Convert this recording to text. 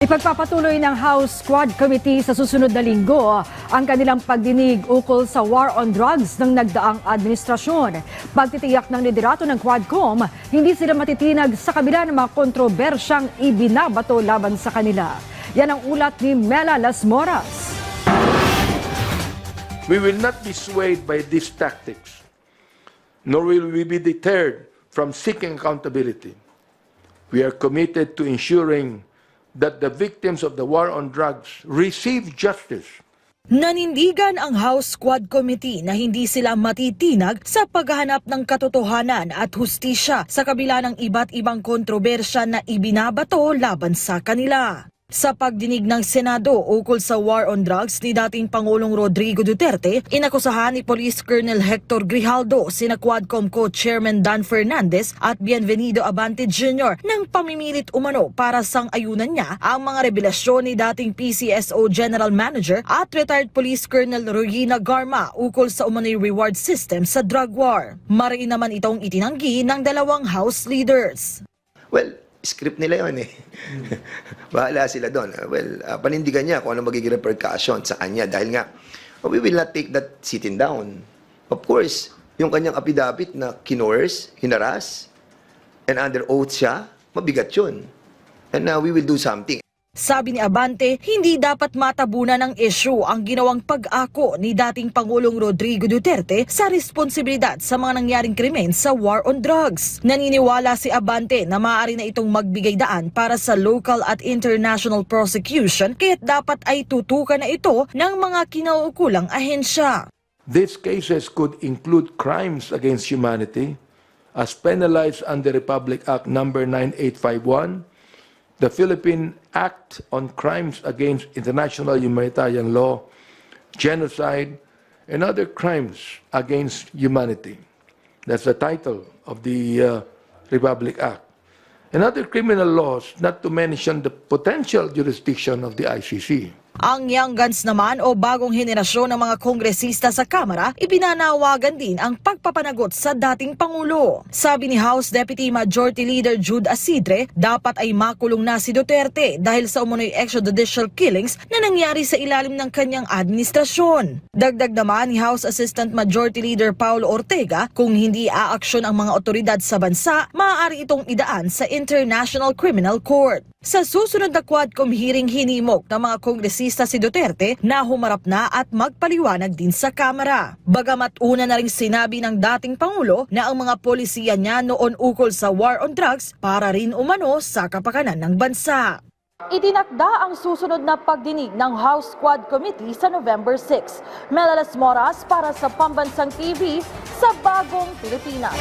Ipagpapatuloy ng House Quad Committee sa susunod na linggo ang kanilang pagdinig ukol sa war on drugs ng nagdaang administrasyon. Pagtitiyak ng liderato ng Quadcom, hindi sila matitinag sa kabila ng mga kontrobersyang ibinabato laban sa kanila. Yan ang ulat ni Mela Las Moras. We will not be swayed by these tactics, nor will we be deterred from seeking accountability. We are committed to ensuring that the victims of the war on drugs receive justice. Nanindigan ang House Quad Committee na hindi sila matitinag sa paghahanap ng katotohanan at hustisya sa kabila ng iba't ibang kontrobersya na ibinabato laban sa kanila. Sa pagdinig ng Senado ukol sa war on drugs ni dating Pangulong Rodrigo Duterte, inakusahan ni Police Colonel Hector Grijaldo, sina Quadcom Co-Chairman Dan Fernandez at Bienvenido Abante Jr. ng pamimilit umano para sang-ayunan niya ang mga revelasyon ni dating PCSO General Manager at retired Police Colonel Regina Garma ukol sa umano'y reward system sa drug war. Mariin naman itong itinanggi ng dalawang House leaders. Well, script nila yun eh. Bahala sila doon. Well, panindigan niya kung ano magiging repercussion sa kanya dahil nga, we will not take that sitting down. Of course, yung kanyang affidavit na kinores, hinaras, and under oath siya, mabigat yun. And we will do something. Sabi ni Abante, hindi dapat matabunan ng issue ang ginawang pag-ako ni dating Pangulong Rodrigo Duterte sa responsibilidad sa mga nangyaring krimen sa war on drugs. Naniniwala si Abante na maaari na itong magbigay daan para sa local at international prosecution kaya't dapat ay tutukan na ito ng mga kinauukulang ahensya. These cases could include crimes against humanity as penalized under Republic Act No. 9851, the Philippine Act on Crimes Against International Humanitarian Law, genocide, and other crimes against humanity. That's the title of the Republic Act. And other criminal laws, not to mention the potential jurisdiction of the ICC. Ang Young Guns naman o bagong henerasyon ng mga kongresista sa Kamara, ibinanawagan din ang pagpapanagot sa dating Pangulo. Sabi ni House Deputy Majority Leader Jude Asidre, dapat ay makulong na si Duterte dahil sa umunoy extrajudicial killings na nangyari sa ilalim ng kanyang administrasyon. Dagdag naman ni House Assistant Majority Leader Paulo Ortega, kung hindi aaksyon ang mga otoridad sa bansa, maaari itong idaan sa International Criminal Court. Sa susunod na Quadcom hearing, hinimok ng mga kongresista si Duterte na humarap na at magpaliwanag din sa Kamara. Bagamat una na ring sinabi ng dating Pangulo na ang mga polisiya niya noon ukol sa war on drugs para rin umano sa kapakanan ng bansa. Itinakda ang susunod na pagdinig ng House Quad Committee sa November 6. Mela Las Moras para sa Pambansang TV sa Bagong Pilipinas.